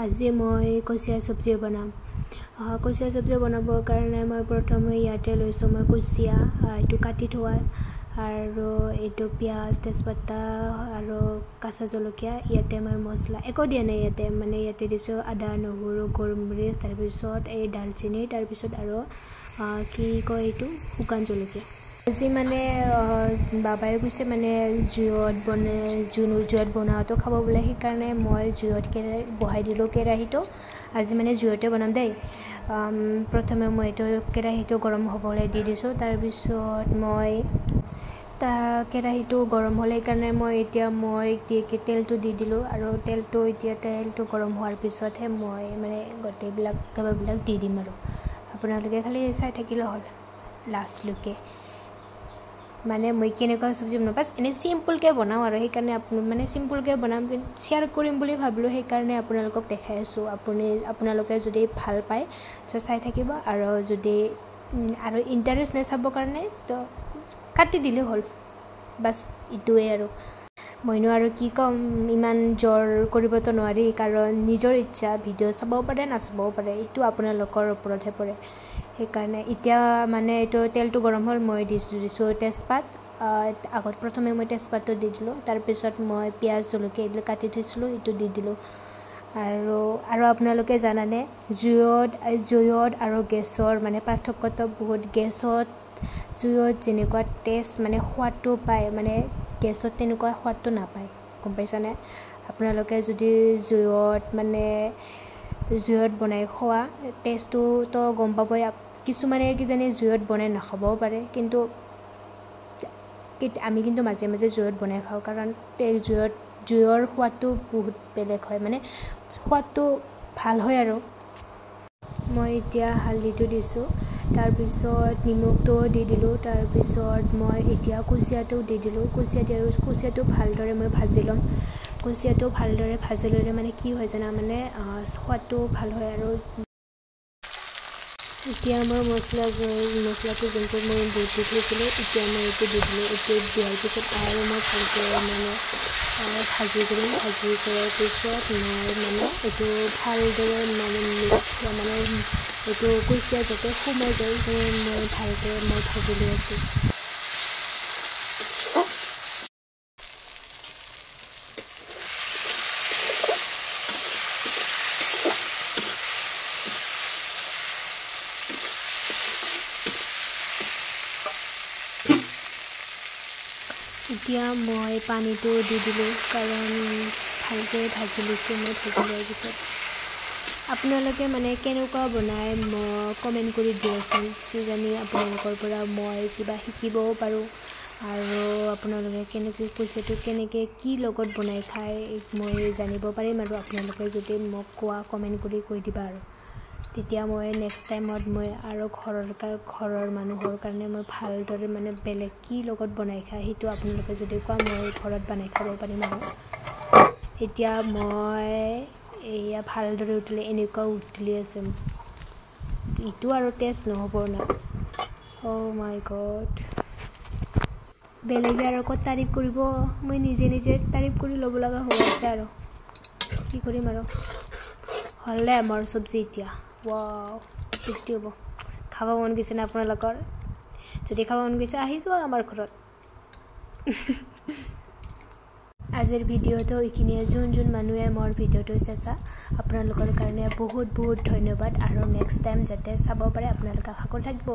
আজি মই কুচিয়া চব্জি বনাম। কুচিয়া চব্জি বনাবৰ কাৰণে মই প্ৰথমে ইয়াতে লৈছোঁ মই কুচিয়া এইটো কাটি থোৱা আৰু এইটো পিঁয়াজ তেজপাতা আৰু কাঁচা জলকীয়া ইয়াতে মই মছলা একো দিয়া নাই ইয়াতে দিছোঁ আদা নহৰু গৰমৰিচ তাৰপিছত এই দালচিনি তাৰপিছত আৰু কি কয় এইটো শুকান জলকীয়া। আজি মানে বাবাই কৈছে মানে জুইত বনোৱাটো খাব বোলে, সেইকাৰণে মই জুইত বহাই দিলোঁ কেৰাহীটো। আজি মানে জুইতে বনাম দেই। প্ৰথমে মই এইটো কেৰাহীটো গৰম হ'বলৈ দি দিছোঁ, তাৰপিছত মই কেৰাহীটো গৰম হ'লে সেইকাৰণে মই তেলটো দি দিলোঁ আৰু তেলটো গৰম হোৱাৰ পিছতহে মই মানে গোটেইবিলাক কিবাবিলাক দি দিম আৰু আপোনালোকে খালি চাই থাকিলে হ'ল লাষ্টলৈকে। মানে মই কেনেকুৱা চব্জি বনাওঁ বাছ এনেই চিম্পুলকৈ বনাওঁ আৰু সেইকাৰণে মানে চিম্পুলকৈ বনাম, কিন্তু শ্বেয়াৰ কৰিম বুলি ভাবিলোঁ, সেইকাৰণে আপোনালোকক দেখাই আছোঁ। আপোনালোকে যদি ভাল পায় তো চাই থাকিব, আৰু যদি আৰু ইণ্টাৰেষ্ট নাই চাবৰ কাৰণে তো কাটি দিলেই হ'ল, বাছ এইটোৱে আৰু। মইনো আৰু কি ক'ম, ইমান জোৰ কৰিবতো নোৱাৰি, কাৰণ নিজৰ ইচ্ছা, ভিডিঅ' চাবও পাৰে নাচাবও পাৰে, এইটো আপোনালোকৰ ওপৰতহে পৰে। সেইকাৰণে এতিয়া মানে এইটো তেলটো গৰম হ'ল, মই দিছোঁ তেজপাত। প্ৰথমে মই তেজপাতটো দি দিলোঁ, তাৰপিছত মই পিঁয়াজ জলকীয়া এইবিলাক কাটি থৈছিলোঁ এইটো দি দিলোঁ। আৰু আপোনালোকে জানানে জুইত আৰু গেছৰ মানে পাৰ্থক্যটো বহুত। জুইত যেনেকুৱা টেষ্ট মানে সোৱাদটো পায়, মানে গেছত তেনেকুৱা সোৱাদটো নাপায়, গম পাইছানে? আপোনালোকে যদি জুইত বনাই খোৱা টেষ্টটোতো গম পাবই। কিছুমানে কিজানি জুইত বনাই নাখাবও পাৰে, কিন্তু আমি কিন্তু মাজে মাজে জুইত বনাই খাওঁ, কাৰণ জুইৰ সোৱাদটো বহুত বেলেগ হয়, মানে সোৱাদটো ভাল হয় আৰু। মই এতিয়া হালধিটো দিছোঁ, তাৰপিছত নিমখটো দি দিলোঁ, তাৰপিছত মই এতিয়া কুচিয়াটো দি দিলোঁ। কুচিয়াটো ভালদৰে মই ভাজি ল'ম। কুচিয়াটো ভালদৰে ভাজি ল'লে মানে কি হয় জানা, মানে সোৱাদটো ভাল হয় আৰু। এতিয়া মই মছলাটো যোনটো মই বটি থৈছিলোঁ এতিয়া মই এইটো দি দিলোঁ। এইটো দিয়াৰ পিছত আৰু মই ভালকৈ মানে ভাজি কৰিম। ভাজি কৰাৰ পিছত মই মানে এইটো ভালদৰে এইটো কুচিয়া যাতে সোমাই যায়, মই ভাজি লৈ আছোঁ। এতিয়া মই পানীটো দি দিলোঁ, কাৰণ ভালকৈ ভাজি লৈছোঁ মই। ভাজি লোৱাৰ পিছত আপোনালোকে মানে কেনেকুৱা বনায় কমেণ্ট কৰি দিয়কচোন, কিজানি আপোনালোকৰ পৰা মই কিবা শিকিবও পাৰোঁ। আৰু আপোনালোকে কুচিয়াটো কেনেকৈ কি লগত বনাই খায় মই জানিব পাৰিম, আৰু আপোনালোকে যদি মোক কমেণ্ট কৰি কৈ দিবা আৰু। তেতিয়া মই নেক্সট টাইমত মই আৰু ঘৰৰ মানুহৰ কাৰণে মই ভালদৰে মানে বেলেগ কি লগত বনাই খায় সেইটো আপোনালোকে যদি কোৱা মই ঘৰত বনাই খাব পাৰিম আৰু। এতিয়া মই এয়া ভালদৰে এনেকুৱা উতলি আছে, এইটো আৰু টেষ্ট নহ'ব না। অ' মাই গড, বেলেগে আৰু ক'ত তাৰিফ কৰিব, মই নিজে তাৰিফ কৰি ল'ব লগা হৈ আছে আৰু কি কৰিম আৰু। হ'লে আমাৰ চব্জি এতিয়া ৱাও টেষ্টি হ'ব। খাব মন গৈছে না আপোনালোকৰ? যদি খাব মন গৈছে আহি যোৱা আমাৰ ঘৰত। আজিৰ ভিডিঅ'টো এইখিনিয়ে। যোন মানুহে মোৰ ভিডিঅ'টো চাইছা আপোনালোকৰ কাৰণে বহুত বহুত ধন্যবাদ, আৰু নেক্সট টাইম যাতে চাব পাৰে আপোনালোকে আশা কৰি থাকিব।